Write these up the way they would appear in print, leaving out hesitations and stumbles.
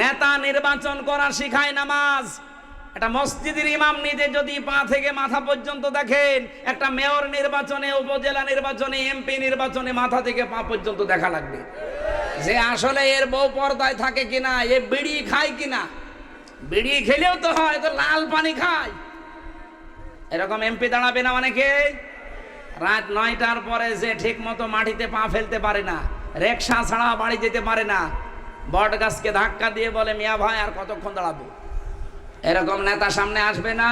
নেতা নির্বাচন করা শিখায় নামাজ। একটা মসজিদের ইমাম নিজে যদি পা থেকে মাথা পর্যন্ত দেখেন, একটা মেয়র নির্বাচনে, উপজেলা নির্বাচনে, এমপি নির্বাচনে মাথা থেকে পা পর্যন্ত দেখা লাগবে যে আসলে এর বউ পর্দায় থাকে কিনা, এ বিড়ি খায় কিনা। বিড়ি খেলেও তো হয়, তো লাল পানি খায়। এরকম এমপি দাঁড়াবে না অনেকে। রাত 9টার পরে যে ঠিক মতো মাটিতে পা ফেলতে পারে না, রিকশা ছাড়া বাড়ি যেতে পারে না, বট গাছকে ধাক্কা দিয়ে বলে মিয়া ভাই আর কতক্ষণ দাঁড়াবো, এরকম নেতা সামনে আসবে না।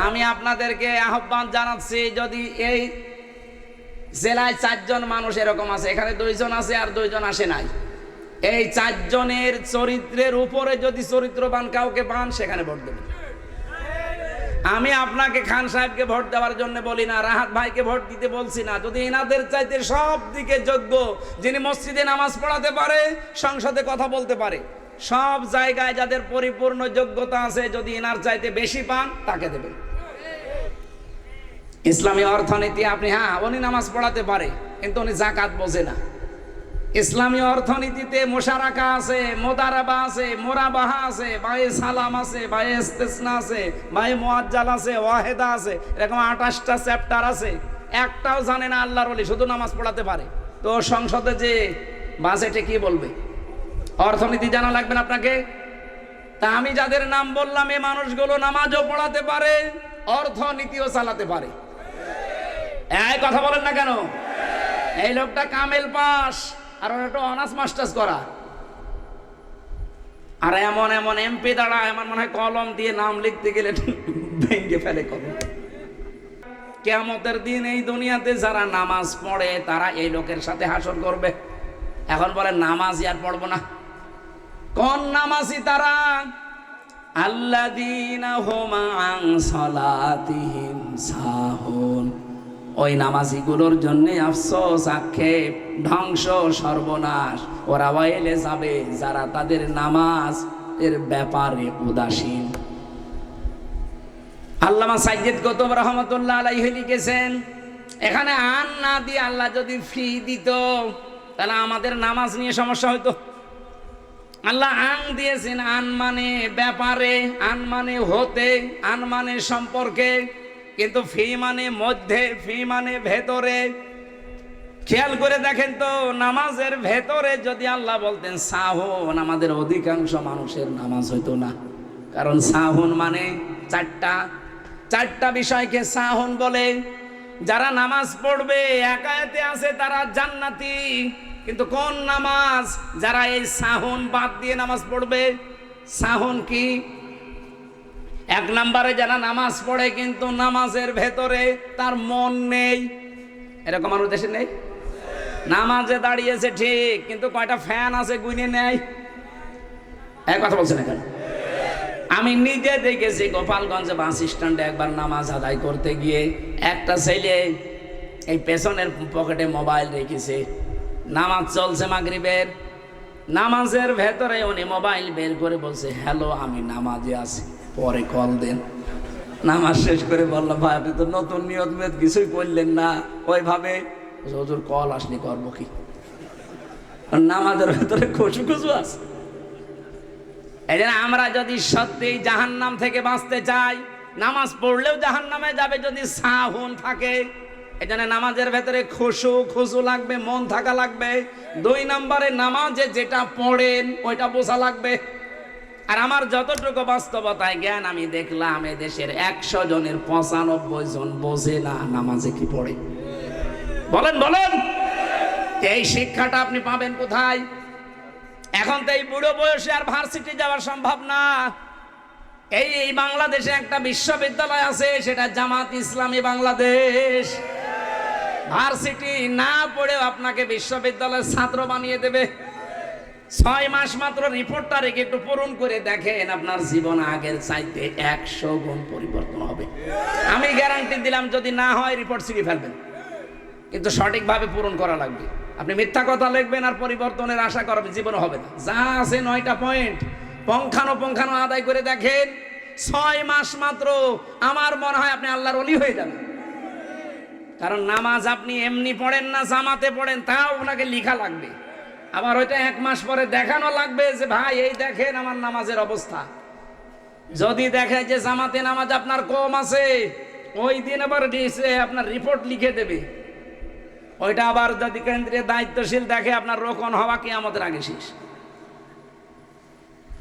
আমি আপনাদেরকে আহ্বান জানাচ্ছি, যদি এই জেলায় 4 জন মানুষ এরকম আছে, এখানে 2 জন আছে আর 2 জন আসে নাই, এই 4 জনের চরিত্রের উপরে যদি চরিত্রবান কাউকে পান সেখানে ভোট দেবেন। আমি আপনাকে খান সাহেবকে ভোট দেওয়ার জন্য বলি না, রাহাত ভাইকে ভোট দিতে বলছি না। যদি এনাদের চাইতে সব দিকে যোগ্য, যিনি মসজিদে নামাজ পড়াতে পারে, সংসদে কথা বলতে পারে, সব জায়গায় যাদের পরিপূর্ণ যোগ্যতা আছে, যদি এনার চাইতে বেশি পান তাকে দেবেন। ইসলামী অর্থনীতি আপনি, হ্যাঁ উনি নামাজ পড়াতে পারে কিন্তু উনি যাকাত বোঝে না। ইসলামী অর্থনীতিতে মোশারাকা আছে, মোদারাবা আছে, মোরাবাহা আছে, বায়ে সালাম আছে, বায়ে ইস্তেসনা আছে, বায়ে মুআজ্জাল আছে, ওয়াহেদা আছে, এরকম 28টা চ্যাপ্টার আছে। একটাও জানে না আল্লাহর ওলি, শুধু নামাজ পড়াতে পারে। তো সংসদে যে বাজেটে কি বলবে? অর্থনীতি জানা লাগবে না আপনাকে? তা আমি যাদের নাম বললাম, এই মানুষগুলো নামাজও পড়াতে পারে, অর্থনীতিও চালাতে পারে। এই কথা বলেন না কেন? এই লোকটা কামেল পাস, আর ওটা অনার্স মাস্টার্স করা, আর এমন এমন এমপি দাঁড়া, আমার মনে হয় কলম দিয়ে নাম লিখতে গেলে ভেঙে ফেলে কলম। কিয়ামতের দিন এই দুনিয়াতে যারা নামাজ পড়ে তারা এই লোকের সাথে হাসর করবে। এখন বলে নামাজ আর পড়বো না, কোন নামাজি তারা? আল্লাযীনা হুম আন সালাতিহিম সাহুন, ওই নামাজিগুলোর জন্য আফসোস, আক্ষেপ, ধ্বংস, সর্বনাশ। ওরা ওয়াইলে যাবে যারা তাদের নামাজ এর ব্যাপারে উদাসীন। আল্লামা সাইয়্যিদ কুতুব রহমাতুল্লাহ আলাইহি লিখেছেন, এখানে আন না দিয়ে আল্লাহ যদি ফি দিত তাহলে আমাদের নামাজ নিয়ে সমস্যা হতো। আল্লাহ আন দিয়েছেন, আন মানে ব্যাপারে, আন মানে হতে, আন মানে সম্পর্কে, কিন্তু ফি মানে মধ্যে, ফি মানে ভেতরে। খেয়াল করে দেখেন তো, নামাজের ভেতরে যদি আল্লাহ বলতেন সাহুন, আমাদের অধিকাংশ মানুষের নামাজ হইতো না। কারণ সাহুন মানে চারটা বিষয়কে সাহুন বলে। যারা নামাজ পড়বে একায়েতে আছে তারা জান্নাতি, কিন্তু কোন নামাজ? যারা এই সাহুন বাদ দিয়ে নামাজ পড়বে। সাহুন কি? 1 নম্বরে যারা নামাজ পড়ে কিন্তু নামাজের ভেতরে তার মন নেই, এরকম মানুষ দেশে নেই? নামাজে দাঁড়িয়েছে ঠিক, কিন্তু কয়টা ফ্যান আছে গুইনে নেয়। এক কথা বলছে না কেন? আমি নিজে দেখেছি গোপালগঞ্জে বাস স্ট্যান্ডে একবার নামাজ আদায় করতে গিয়ে একটা ছেলে এই পেছনের পকেটে মোবাইল রেখেছে। নামাজ চলছে মাগরিবের, নামাজের ভেতরে উনি মোবাইল বের করে বলছে, হ্যালো আমি নামাজে আছি, পরে কল দেন। নামাজ শেষ করে বললাম, ভাই আপনি তো নতুন নিয়ত মেদ কিছুই করলেন না, ওইভাবে হুজুর কল আসলে করবো কি? নামাজের ভেতরে খুশু আছে। এই জন্য আমরা যদি সত্যি জাহান্নাম থেকে বাঁচতে চাই, নামাজ পড়লেও জাহান্নামে যাবে যদি সাহুন থাকে। এই জন্য নামাজের ভেতরে খুশু লাগবে, মন থাকা লাগবে। 2 নম্বরে নামাজে যেটা পড়েন ওইটা বোঝা লাগবে। আর আমার যতটুকু বাস্তবতায় জ্ঞান, আমি দেখলাম এদেশের 100 জনের 95 জন বোঝে না নামাজে কি পড়ে। বলেন এই শিক্ষাটা আপনি পাবেন কোথায়? এখন তো এই বুড়ো বয়সে আর ভার্সিটি যাওয়া সম্ভব না। এই বাংলাদেশে একটা বিশ্ববিদ্যালয় আছে, সেটা জামাত ইসলামী বাংলাদেশ। ভার্সিটি না পড়েও আপনাকে বিশ্ববিদ্যালয়ের ছাত্র বানিয়ে দেবে। 6 মাস মাত্র রিপোর্টটা রেখে একটু পূরণ করে দেখেন, আপনার জীবন আগের চাইতে 100 গুণ পরিবর্তন হবে। আমি গ্যারান্টি দিলাম, যদি না হয় রিপোর্ট ছিঁড়ে ফেলবেন, কিন্তু সঠিকভাবে পূরণ করা লাগবে। আপনি মিথ্যা কথা লিখবেন আর পরিবর্তনের আশা করবেন, জীবনে হবে না। যা আছে 9টা পয়েন্ট পঙ্খানো আদায় করে দেখেন, 6 মাস মাত্র, আমার মনে হয় আপনি আল্লাহর ওলি হয়ে যাবেন। কারণ নামাজ আপনি এমনি পড়েন না, জামাতে পড়েন, তাও আপনাকে লেখা লাগবে। আবার ওইটা 1 মাস পরে দেখানো লাগবে যে ভাই এই দেখেন আমার নামাজের অবস্থা। যদি দেখে যে জামাতে নামাজ আপনার কম আছে, ওই দিন আবার আপনার রিপোর্ট লিখে দেবে। ওইটা আবার যদি কেন্দ্রীয় দায়িত্বশীল দেখে আপনার রোকন হওয়া কিয়ামতের আগে শেষ।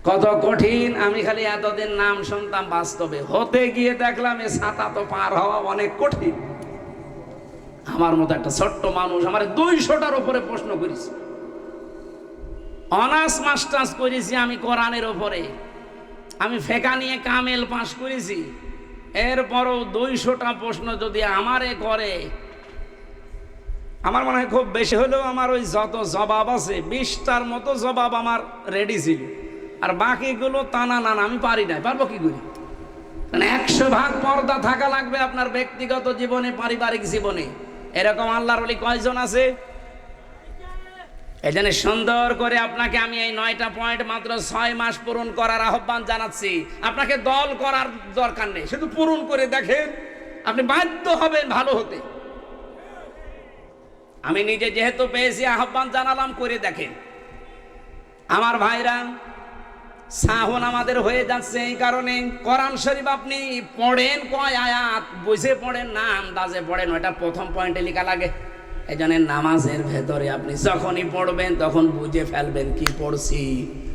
কত কঠিন! আমি খালি এতদিন নাম শুনতাম, বাস্তবে হতে গিয়ে দেখলাম এ ছাতা তো পার হওয়া অনেক কঠিন। আমার মতো একটা ছোট্ট মানুষ আমার 200টার উপরে প্রশ্ন করেছি, অনার্স মাস্টার্স করেছি আমি কোরআনের উপরে, আমি ফেকা নিয়ে কামেল পাস করেছি, এরপরও 200টা প্রশ্ন যদি আমারে করে, আমার মনে হয় খুব বেশি হলেও আমার ওই যত জবাব আছে 20টার মতো জবাব আমার রেডি ছিল, আর বাকিগুলো টানা না আমি পারি না। পারবো কি করে? মানে 100 ভাগ পর্দা থাকা লাগবে আপনার ব্যক্তিগত জীবনে, পারিবারিক জীবনে। এরকম আল্লাহর ওলি কয়জন আছে? এই জন্য সুন্দর করে আপনাকে আমি এই 9টা পয়েন্ট মাত্র 6 মাস পূরণ করার আহ্বান জানাচ্ছি। আপনাকে দল করার দরকার নেই, শুধু পূরণ করে দেখেন, আপনি বাধ্য হবেন ভালো হতে। আমি নিজে যেহেতু পেয়েছি আহ্বান জানালাম, করে দেখেন। আমার ভাইরা, সাহন আমাদের হয়ে যাচ্ছে এই কারণে কোরআন শরীফ আপনি পড়েন কয় আয়াত বুঝে পড়েন না আন্দাজে পড়েন, ওটা প্রথম পয়েন্টে লেখা লাগে। এই জন্য নামাজের ভেতরে আপনি যখনই পড়বেন তখন বুঝে ফেলবেন কি পড়ছি,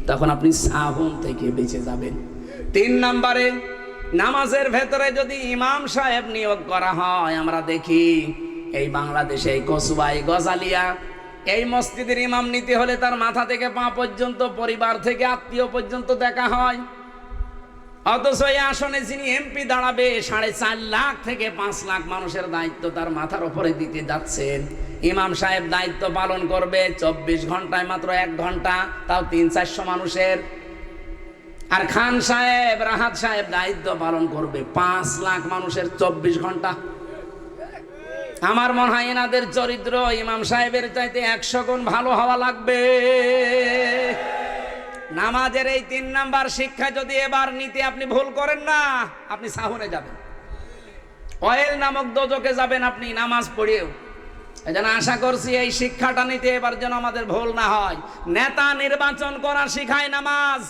তখন আপনি সাহন থেকে বেঁচে যাবেন। 3 নম্বরে, নামাজের ভেতরে যদি ইমাম সাহেব নিয়োগ করা হয়, আমরা দেখি এই বাংলাদেশে এই কসবাই গজালিয়া এই মসজিদের ইমাম নিতে হলে তার মাথা থেকে পা পর্যন্ত, পরিবার থেকে আত্মীয় পর্যন্ত দেখা হয়। অথচ এই আসনে যিনি এমপি দাঁড়াবে 4.5 লাখ থেকে 5 লাখ মানুষের দায়িত্ব তার মাথার উপরে দিতে যাচ্ছেন। ইমাম সাহেব দায়িত্ব পালন করবে 24 ঘন্টায় মাত্র 1 ঘন্টা, তাও 300-400 মানুষের। আর খান সাহেব, রাহাত সাহেব দায়িত্ব পালন করবে 5 লাখ মানুষের 24 ঘন্টা। আমার মনে হয় এনাদের চরিত্র ইমাম সাহেবের চাইতে 100 গুণ ভালো হওয়া লাগবে। নামাজের এই 3 নাম্বার শিক্ষা যদি এবার নিতে আপনি ভুল করেন না, আপনি সাহুনে যাবেন, অয়েল নামক দোজকে যাবেন আপনি নামাজ পড়েও। এই জন্য আশা করছি এই শিক্ষাটা নিতে এবার যেন আমাদের ভুল না হয়। নেতা নির্বাচন করা শিখায় নামাজ।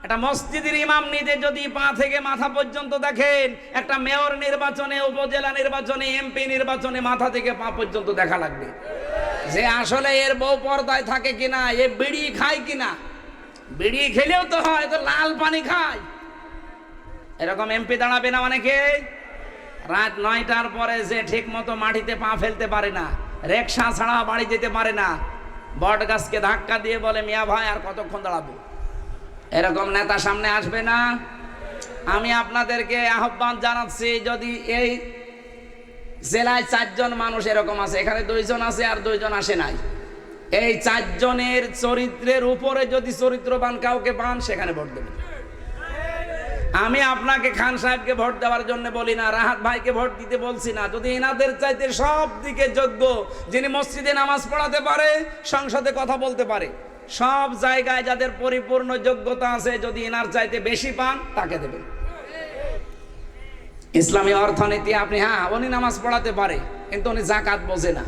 একটা মসজিদের ইমাম নিজে যদি পা থেকে মাথা পর্যন্ত দেখেন, একটা মেয়র নির্বাচনে, উপজেলা নির্বাচনে, এমপি নির্বাচনে মাথা থেকে পা পর্যন্ত দেখা লাগবে যে আসলে এর বউ পর্দায় থাকে কিনা, এ বিড়ি খায় কিনা। বিড়ি খেলেও তো হয়, তো লাল পানি খায়। এরকম এমপি দাঁড়াবে না অনেকে। রাত 9টার পরে যে ঠিক মতো মাটিতে পা ফেলতে পারে না, রিকশা ছাড়া বাড়ি যেতে পারে না, বট গাছকে ধাক্কা দিয়ে বলে মিয়া ভাই আর কতক্ষণ দাঁড়াবো, এরকম নেতা সামনে আসবে না। আমি আপনাদেরকে আহ্বান জানাচ্ছি, যদি এই জেলায় 4 জন মানুষ এরকম আছে, এখানে 2 জন আছে আর 2 জন আসে নাই, এই 4 জনের চরিত্রের উপরে যদি চরিত্রবান কাউকে পান সেখানে ভোট দেবেন। আমি আপনাকে খান সাহেবকে ভোট দেওয়ার জন্য বলি না, রাহাত ভাইকে ভোট দিতে বলছি না। যদি এনাদের চাইতে সব দিকে যোগ্য, যিনি মসজিদে নামাজ পড়াতে পারে, সংসদে কথা বলতে পারে, সব জায়গায় যাদের পরিপূর্ণ যোগ্যতা আছে, যদি এনার চাইতে বেশি পান তাকে দেবেন। ইসলামী অর্থনীতি আপনি, হ্যাঁ উনি নামাজ পড়াতে পারে কিন্তু উনি যাকাত বোঝে না।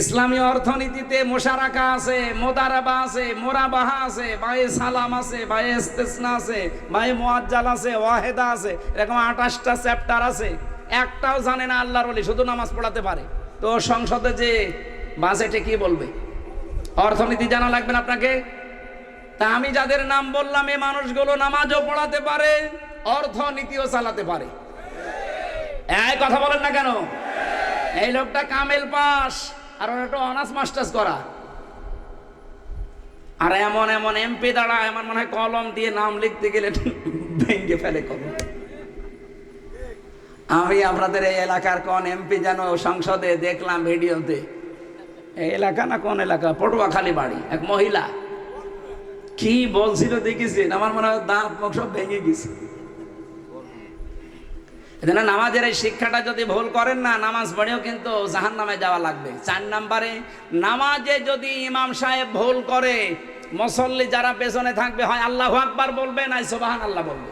ইসলামী অর্থনীতিতে মোশারাকা আছে, মোদারাবা আছে, মোরাবাহা আছে, বায়ে সালাম আছে, বায়ে ইস্তেসনা আছে, বায়ে মুআজ্জাল আছে, ওয়াহেদা আছে, এরকম 28টা চ্যাপ্টার আছে। একটাও জানে না আল্লাহর ওলি, শুধু নামাজ পড়াতে পারে। তো সংসদে যে বাজেটে কি বলবে? অর্থনীতি জানা লাগবে না আপনাকে? তা আমি যাদের নাম বললাম এই মানুষগুলো নামাজও পড়াতে পারে, অর্থনীতিও চালাতে পারে। এই কথা বলেন না কেন? এই লোকটা কামেল পাস আর ওটা অনার্স মাস্টার্স করা, আর এমন এমন এমপি দাঁড়ায় আমার মনে হয় কলম দিয়ে নাম লিখতে গেলে ভেঙে ফেলে কলম। আমি আপনাদের এই এলাকার কোন এমপি যেন সংসদে দেখলাম ভিডিওতে, এই এলাকা না কোন এলাকা, পটুয়াখালী বাড়ি, এক মহিলা কি বলছিল দেখেছেন, আমার মনে হয় দাঁত মুখ সব ভেঙে গেছে। এজন্য নামাজের এই শিক্ষাটা যদি ভুল করেন না, নামাজ পড়েও কিন্তু জাহান্নামে যাওয়া লাগবে। 4 নম্বরে, নামাজে যদি ইমাম সাহেব ভুল করে, মুসল্লি যারা পেছনে থাকবে হয় আল্লাহু আকবার বলবে, নাই সুবহানাল্লাহ বলবে।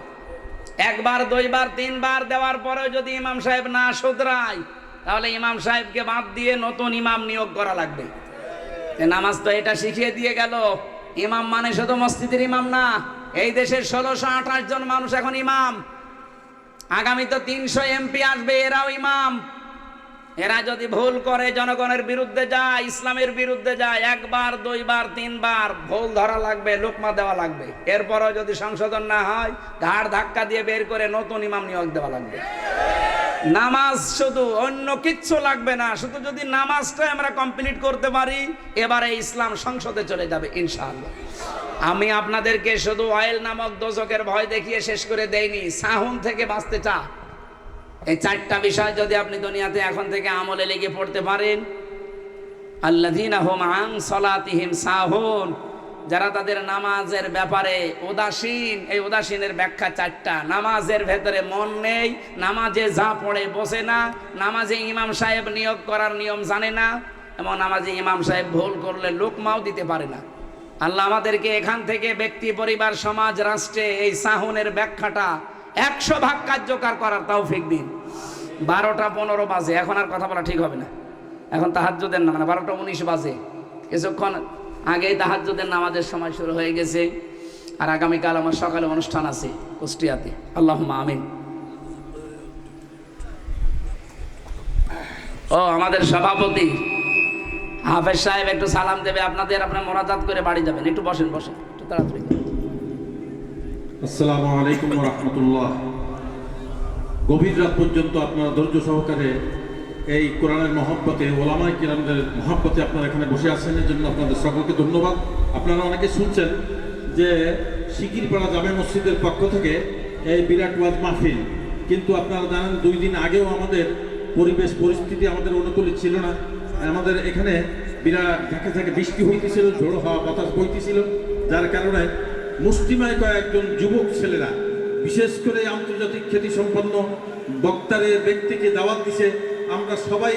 1 বার 2 বার 3 বার দেওয়ার পরেও যদি ইমাম সাহেব না শুধরায়, তাহলে ইমাম সাহেবকে বাদ দিয়ে নতুন ইমাম নিয়োগ করা লাগবে। নামাজ তো এটা শিখিয়ে দিয়ে গেল। ইমাম মানে শুধু মসজিদের ইমাম না, এই দেশের 1628 জন মানুষ এখন ইমাম। আগামী তো 300 এমপি আসবে, এরাও ইমাম। এরা যদি ভুল করে, জনগণের বিরুদ্ধে যায়, ইসলামের বিরুদ্ধে যায়, 1 বার 2 বার 3 বার ভুল ধরা লাগবে, লোকমা দেওয়া লাগবে। এরপরও যদি সংশোধন না হয়, ঘাড় ধাক্কা দিয়ে বের করে নতুন ইমাম নিয়োগ দেওয়া লাগবে। নামাজ শুধু, অন্য কিচ্ছু লাগবে না, শুধু যদি নামাজটা আমরা কমপ্লিট করতে পারি, এবারে ইসলাম সংসদে চলে যাবে ইনশাআল্লাহ। আমি আপনাদেরকে শুধু অয়েল নামক দোজকের ভয় দেখিয়ে শেষ করে দেইনি। সাহুন থেকে বাঁচতে চা, এই 4টা বিষয় যদি আপনি দুনিয়াতে এখন থেকে আমলে লেগে পড়তে পারেন, আল্লাযীনা হুম আন সালাতিহিম সাহুন, যারা তাদের নামাজের ব্যাপারে উদাসীন। এই উদাসীনের ব্যাখ্যা 4টা। নামাজের ভেতরে মন নেই, নামাজে যা পড়ে বসে না, নামাজে ইমাম সাহেব নিয়োগ করার নিয়ম জানে না, এবং নামাজে ইমাম সাহেব ভুল করলে লোকমাও দিতে পারে না। আল্লাহ আমাদেরকে এখান থেকে ব্যক্তি, পরিবার, সমাজ, রাষ্ট্রে এই সাহুনের ব্যাখ্যাটা 100 ভাগ কার্যকর করার তৌফিক দিন। 12টা 15 বাজে, এখন আর কথা বলা ঠিক হবে না। এখন তাহাজ্জুদের নামাজ 12টা 19 বাজে, কিছুক্ষণ আগেই তাহাজ্জুদের নামাজের সময় শুরু হয়ে গেছে। আর আগামীকাল আমার সকালে অনুষ্ঠান আছে কুষ্টিয়াতে। আল্লাহুম্মা আমিন। ও আমাদের সভাপতি হাফেজ সাহেব একটু সালাম দেবে আপনাদের, আপনার মোনাজাত করে বাড়ি যাবেন। একটু বসেন বসেন, একটু তাড়াতাড়ি। আসসালামু আলাইকুম ওয়া রাহমাতুল্লাহ। গভীর রাত পর্যন্ত আপনারা ধৈর্য সহকারে এই কোরআনের মহব্বতে, ওলামায়ে কিরামদের মহব্বতে আপনারা এখানে বসে আছেন, এর জন্য আপনাদের সকলকে ধন্যবাদ। আপনারা অনেকে শুনছেন যে শিকিরপাড়া জামে মসজিদের পক্ষ থেকে এই বিরাট ওয়াজ মাহফিল, কিন্তু আপনারা জানেন 2 দিন আগেও আমাদের পরিবেশ পরিস্থিতি আমাদের অনুকূলে ছিল না। আমাদের এখানে বিরাট ঝাঁকে ঝাঁকে বৃষ্টি হইতেছিল, ঝোড়ো হাওয়া বাতাস বইতেছিল, যার কারণে মুষ্টিমেয় কয়েকজন যুবক ছেলেরা, বিশেষ করে আন্তর্জাতিক খ্যাতিসম্পন্ন বক্তারের ব্যক্তিকে দাওয়াত দিছে। আমরা সবাই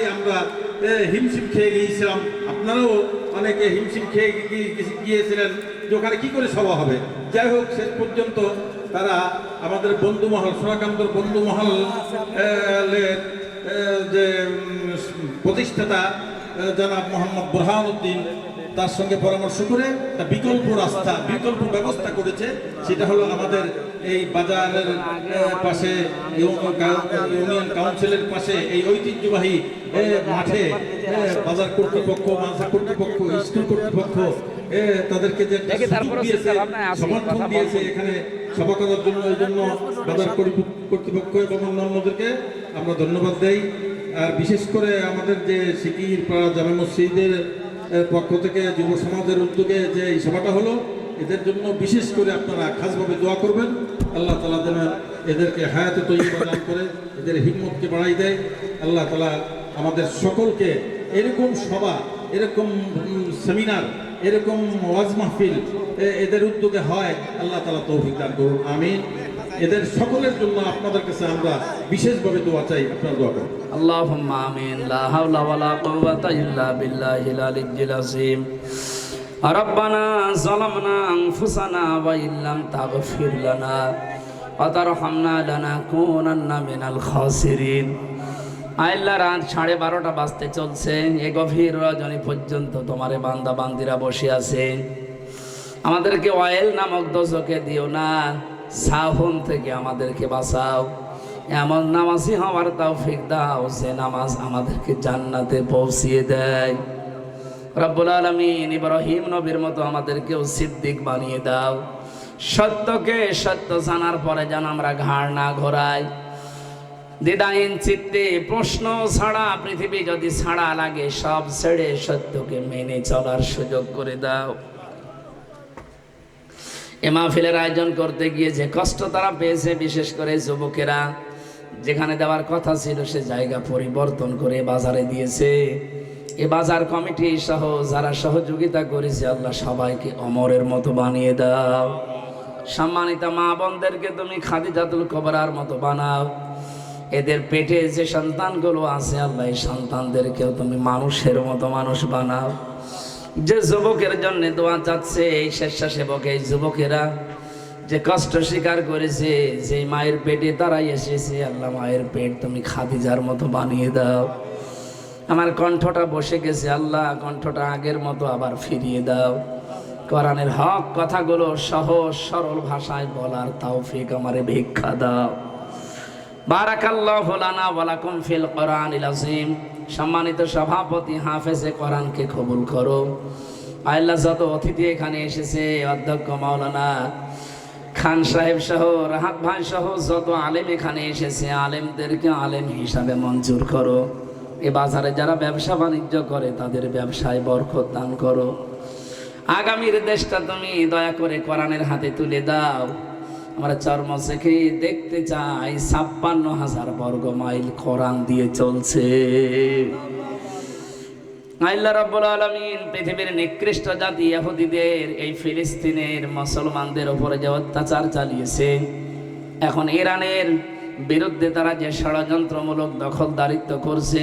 হিমশিম খেয়ে গিয়েছিলাম, আপনারাও অনেকে হিমশিম খেয়ে গিয়েছিলেন যে ওখানে কী করে সভা হবে। যাই হোক, শেষ পর্যন্ত তারা আমাদের বন্ধুমহল, সোনাকান্তর বন্ধুমহল যে প্রতিষ্ঠাতা জনাব মোহাম্মদ বুরহানুদ্দিন, তার সঙ্গে পরামর্শ করে একটা বিকল্প রাস্তা, বিকল্প ব্যবস্থা করেছে। সেটা হলো আমাদের এই বাজারের পাশে, ইউনিয়ন কাউন্সিলের পাশে এই ঐতিহ্যবাহী মাঠে বাজার কর্তৃপক্ষ, মাদ্রাসা কর্তৃপক্ষ, স্কুল কর্তৃপক্ষ তাদেরকে যে সমর্থন দিয়েছে এখানে সভা করার জন্য, এই জন্য বাজার কর্তৃপক্ষ এবং অন্যান্যদেরকে আমরা ধন্যবাদ দেই। আর বিশেষ করে আমাদের যে শিকিরপাড়া জামে মসজিদের পক্ষ থেকে যুব সমাজের উদ্যোগে যে এই সভাটা হলো, এদের জন্য বিশেষ করে আপনারা খাসভাবে দোয়া করবেন। আল্লাহ তাআলা যেন এদেরকে হায়াতে তৈয়বা দান করে, এদের হিম্মতকে বাড়াই দেয়। আল্লাহ তাআলা আমাদের সকলকে এরকম সভা, এরকম সেমিনার, এরকম ওয়াজ মাহফিল এদের উদ্যোগে হয়, আল্লাহ তাআলা তৌফিক দান করুন, আমিন। এদের সকলের জন্য আপনাদের কাছে আমরা বিশেষভাবে দোয়া চাই, আপনারা দোয়া করুন। আল্লাহুম্মা আমিন। লা হাওলা ওয়ালা কুওয়াতা ইল্লা বিল্লাহিল আলিয়্যিল আযীম। রব্বানা যালামনা আনফুসানা ওয়া ইল্লাম তাগফির লানা ওয়া তারহামনা লানাকুনান্না মিনাল খাসিরিন। আল্লাহ, রাত 12:30 বাজতে চলছে, এই গভীর রজনী পর্যন্ত তোমারে বান্দা বান্দিরা বসে আছে। আমাদেরকে অয়েল নামক দোজকে দিও না, সাহুন থেকে আমাদেরকে বাঁচাও। এমন নামাজি হওয়ার তৌফিক দাও যে নামাজ আমাদেরকে জান্নাতে পৌঁছিয়ে দেয়। রব্বুল আলামিন ইব্রাহিম নবীর মতো আমাদেরকেও সিদ্দিক বানিয়ে দাও। সত্যকে সত্য জানার পরে যেন আমরা ঘাড় না ঘোরাই। দ্বিধাহীন চিত্তে, প্রশ্ন ছাড়া, পৃথিবী যদি ছাড়া লাগে সব ছেড়ে সত্যকে মেনে চলার সুযোগ করে দাও। এ মাহফিলের আয়োজন করতে গিয়ে যে কষ্ট তারা পেয়েছে, বিশেষ করে যুবকেরা, যেখানে দেওয়ার কথা ছিল সে জায়গা পরিবর্তন করে বাজারে দিয়েছে। এ বাজার কমিটি সহ যারা সহযোগিতা করেছে, আল্লাহ সবাইকে অমরের মতো বানিয়ে দাও। সম্মানিত মা বোনদেরকে তুমি খাদিজাতুল কুবরার মতো বানাও। এদের পেটে যে সন্তানগুলো আছে, আল্লাহ এই সন্তানদেরকেও তুমি মানুষের মতো মানুষ বানাও। যে যুবকের জন্য দোয়া চাচ্ছে, এই স্বেচ্ছাসেবক, এই যুবকেরা যে কষ্ট স্বীকার করেছে, যে মায়ের পেটে তারাই এসেছে, আল্লাহ মায়ের পেট তুমি খাদিজার মতো বানিয়ে দাও। আমার কণ্ঠটা বসে গেছে, আল্লাহ কণ্ঠটা আগের মতো আবার ফিরিয়ে দাও। কোরআনের হক কথাগুলো সহজ সরল ভাষায় বলার তৌফিক আমারে ভিক্ষা দাও। বারাকাল্লাহু লানা ওয়া লাকুম ফিল কোরআনিল আযীম। সম্মানিত সভাপতি হাফেজে কোরআনকে কবুল করো। আল্লাহ, যত অতিথি এখানে এসেছে, অধ্যক্ষ মাওলানা খান সাহেব সহ রাহাত ভাই সহ যত আলেম এখানে এসেছে, আলেমদেরকে আলেম হিসাবে মঞ্জুর করো। এ বাজারে যারা ব্যবসা বাণিজ্য করে তাদের ব্যবসায় বরকত দান করো। আগামীর দেশটা তুমি দয়া করে কোরআনের হাতে তুলে দাও। আমরা চর্ম চেখে দেখতে চাই ৫৬,০০০ বর্গ মাইল কোরআন দিয়ে চলছে। আল্লাহ রাব্বুল আলামিন পৃথিবীর নিকৃষ্ট জাতি ইহুদিদের এই ফিলিস্তিনের মুসলমানদের উপরে যে অত্যাচার চালিয়েছে, এখন ইরানের বিরুদ্ধে তারা যে ষড়যন্ত্রমূলক দখলদারিত্ব করছে,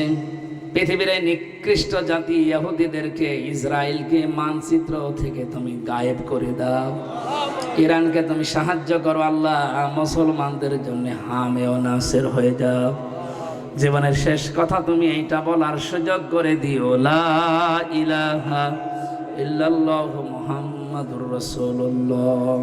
পৃথিবীর এই নিকৃষ্ট জাতি ইহুদিদেরকে, ইসরায়েলকে মানচিত্র থেকে তুমি গায়েব করে দাও। ইরানকে তুমি সাহায্য করো আল্লাহ, মুসলমানদের জন্য হামে ও নাসির হয়ে যাও। জীবনের শেষ কথা তুমি এইটা বলার সুযোগ করে দিও, লা ইলাহা ইল্লাল্লাহু মুহাম্মাদুর রাসূলুল্লাহ।